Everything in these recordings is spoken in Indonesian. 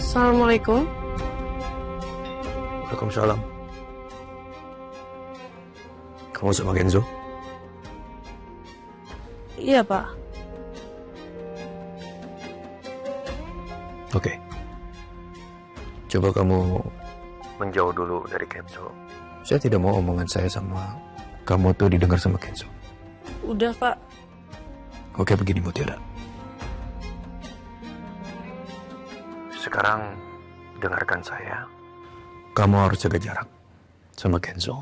Assalamualaikum. Waalaikumsalam. Kamu sama Kenzo? Iya, Pak. Oke. Coba kamu menjauh dulu dari Kenzo. Saya tidak mau omongan saya sama kamu tuh didengar sama Kenzo. Udah, Pak. Oke, begini Mutiara. Sekarang dengarkan saya. Kamu harus jaga jarak sama Kenzo.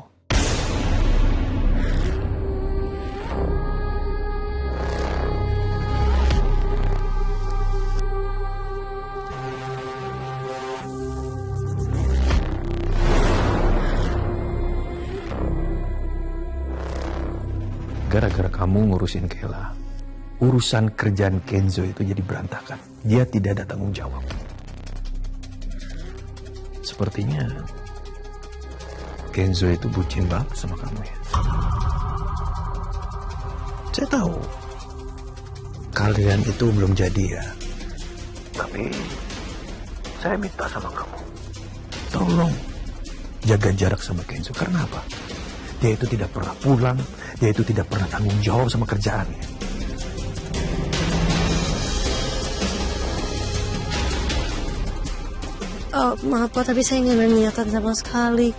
Gara-gara kamu ngurusin Kela, urusan kerjaan Kenzo itu jadi berantakan. Dia tidak ada tanggung jawab. Sepertinya Kenzo itu bucin banget sama kamu ya. Saya tahu kalian itu belum jadi ya. Tapi saya minta sama kamu, tolong jaga jarak sama Kenzo. Karena apa? Dia itu tidak pernah pulang, dia itu tidak pernah tanggung jawab sama kerjaannya. Maaf Pak, tapi saya nggak ada niatan sama sekali.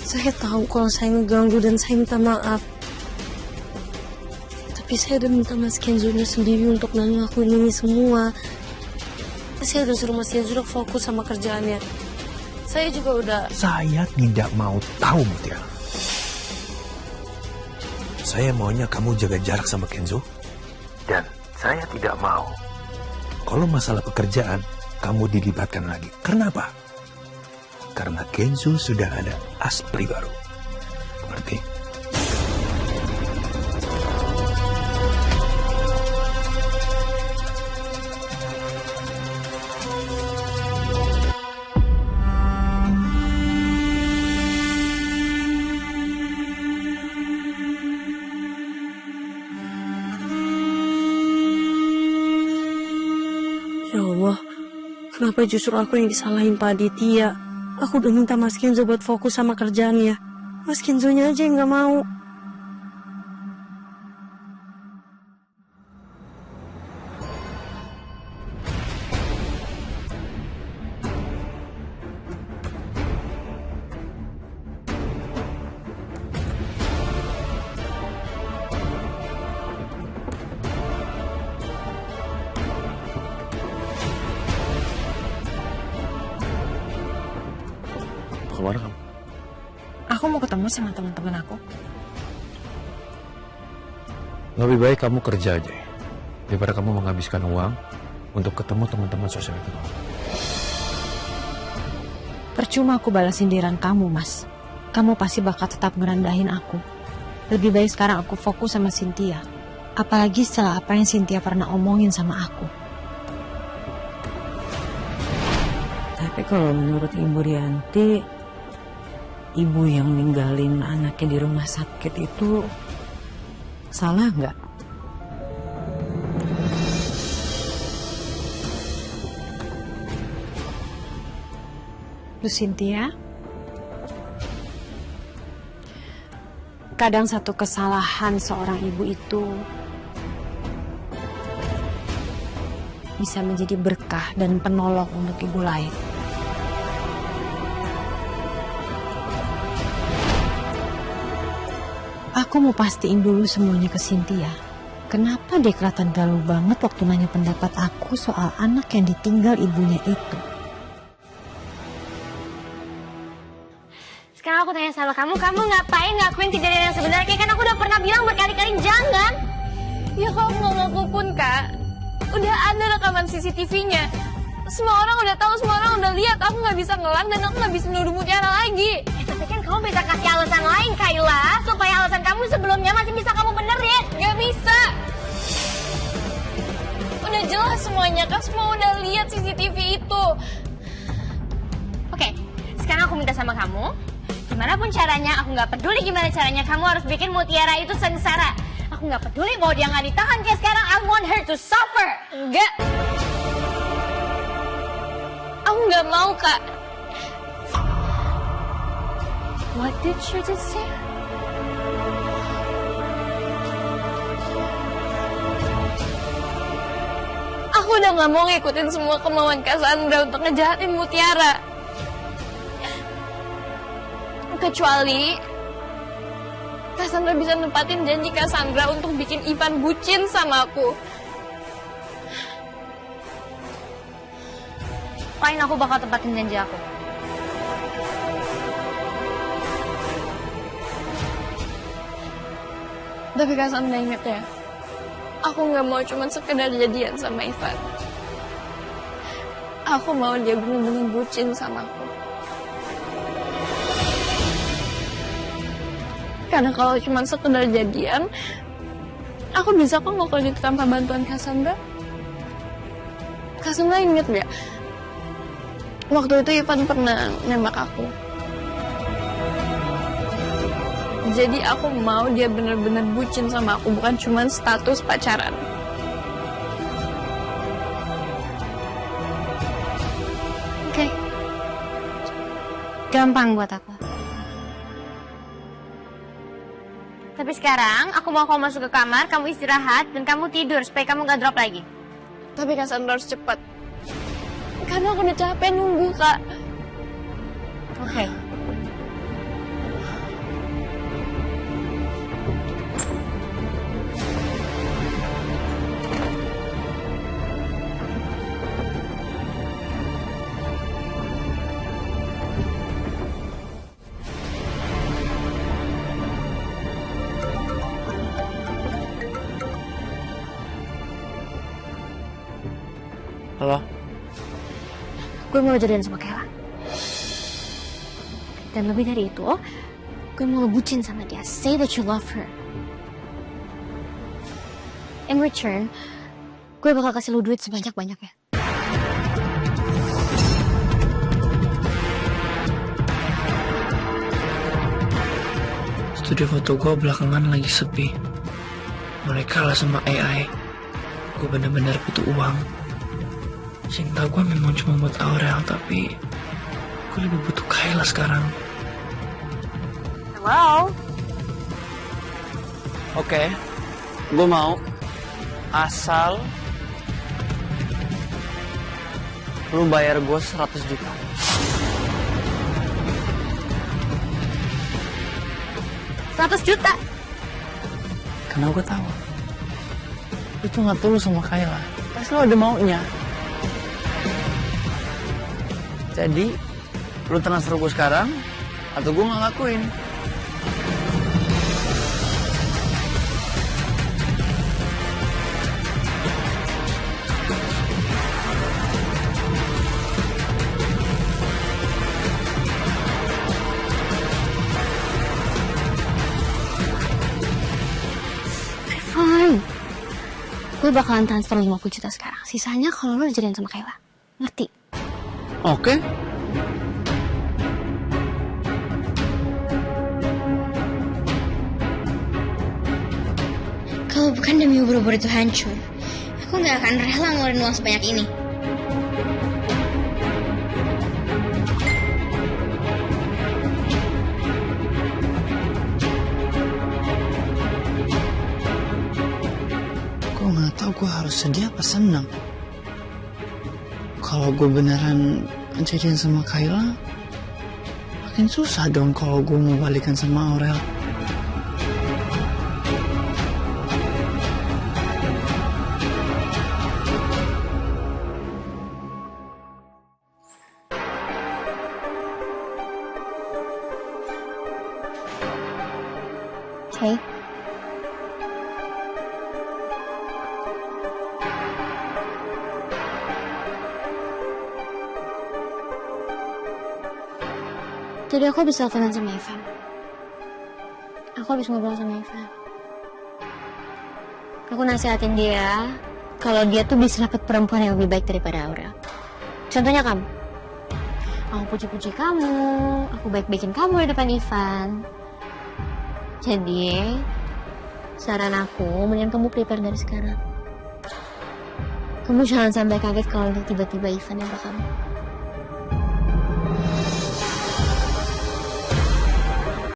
Saya tahu kalau saya ngeganggu dan saya minta maaf. Tapi saya udah minta Mas Kenzo-nya sendiri untuk ngelakuin ini semua. Saya udah suruh Mas Kenzo fokus sama kerjaannya. Saya juga udah... Saya tidak mau tahu, Mutiara. Saya maunya kamu jaga jarak sama Kenzo. Dan saya tidak mau kalau masalah pekerjaan kamu dilibatkan lagi. Kenapa? Karena Kenzo sudah ada aspri baru. Ngerti? Ya Allah, kenapa justru aku yang disalahin Pak Aditya? Aku udah minta Mas Kenzo buat fokus sama kerjaannya. Mas Kenzo-nya aja yang gak mau. Kemana kamu? Aku mau ketemu sama teman-teman aku. Lebih baik kamu kerja aja ya, daripada kamu menghabiskan uang untuk ketemu teman-teman sosial itu. Percuma aku balas sindiran kamu, Mas. Kamu pasti bakal tetap ngerendahin aku. Lebih baik sekarang aku fokus sama Cynthia. Apalagi setelah apa yang Cynthia pernah omongin sama aku. Tapi kalau menurut Ibu Rianti, ibu yang ninggalin anaknya di rumah sakit itu salah nggak? Lu Cynthia, kadang satu kesalahan seorang ibu itu bisa menjadi berkah dan penolong untuk ibu lain. Aku mau pastiin dulu semuanya ke Cynthia. Kenapa dia kelihatan galau banget waktu nanya pendapat aku soal anak yang ditinggal ibunya itu? Sekarang aku tanya sama kamu ngapain ngakuin kejadian yang sebenarnya? Kan aku udah pernah bilang berkali-kali jangan. Ya kamu mau ngaku pun Kak, udah ada rekaman CCTV-nya. Semua orang udah tahu, semua orang udah lihat. Aku nggak bisa ngelang dan aku nggak bisa nuduh Mutiara lagi. Tapi kan kamu bisa kasih alasan lain, Kayla, supaya alasan kamu sebelumnya masih bisa kamu benerin. Gak bisa. Udah jelas semuanya, Kak. Semua udah lihat CCTV itu. Oke, sekarang aku minta sama kamu, gimana pun caranya, aku nggak peduli gimana caranya, kamu harus bikin Mutiara itu sengsara. Aku nggak peduli mau dia nggak ditahan kayak sekarang. I want her to suffer. Enggak. nggak mau, Kak. What did you just say? Aku udah nggak mau ngikutin semua kemauan Cassandra untuk ngejahatin Mutiara. Kecuali Cassandra bisa nempatin janji Cassandra untuk bikin Ivan bucin sama aku. Fine, aku bakal tepatin janji aku. Tapi Cassandra inget ya, aku nggak mau cuma sekedar jadian sama Ivan. Aku mau dia bener-bener bucin sama aku. Karena kalau cuma sekedar jadian, aku bisa kok ngelakuin itu tanpa bantuan Cassandra. Cassandra inget gak? Waktu itu Ivan pernah nembak aku. Jadi aku mau dia bener-bener bucin sama aku, bukan cuma status pacaran. Oke. Gampang buat aku. Tapi sekarang aku mau kamu masuk ke kamar, kamu istirahat, dan kamu tidur supaya kamu gak drop lagi. Tapi Cassandra harus cepat. Karena aku udah capek nunggu, Kak. Oke. Halo? Gue mau jadian sama Kayla. Dan lebih dari itu, gue mau ngebucin sama dia. Say that you love her. In return, gue bakal kasih lu duit sebanyak-banyaknya. Studio foto gue belakangan lagi sepi. Mulai kalah sama AI. Gue bener-bener butuh uang. Cinta gue memang cuma buat Aurel, tapi gue lebih butuh Kayla sekarang. Hello? Oke, gue mau. Asal lu bayar gue 100 juta. $100 juta? Karena gue tahu lu tuh gak tulus sama Kayla. Pasti lu ada maunya. Jadi, lu transfer gue sekarang, atau gue gak ngakuin. Fine. Gue bakalan transfer 50 juta sekarang. Sisanya kalau lu jadian sama Kayla. Ngerti? Oke. Kalau bukan demi ubur-ubur itu hancur, aku nggak akan rela ngeluarin uang sebanyak ini. Gue gak tahu gue harus sedih apa senang. Kalau gue beneran jadian sama Kayla, makin susah dong kalau gue mau balikan sama Aurel. Okay. Tadi aku habis teleponan sama Ivan. Aku habis ngobrol sama Ivan. Aku nasihatin dia kalau dia tuh bisa dapat perempuan yang lebih baik daripada Aurel. Contohnya kamu. Aku puji-puji kamu, aku baik-baikin kamu di depan Ivan. Jadi, saran aku, mendingan kamu prepare dari sekarang. Kamu jangan sampai kaget kalau tiba-tiba Ivan nembak kamu.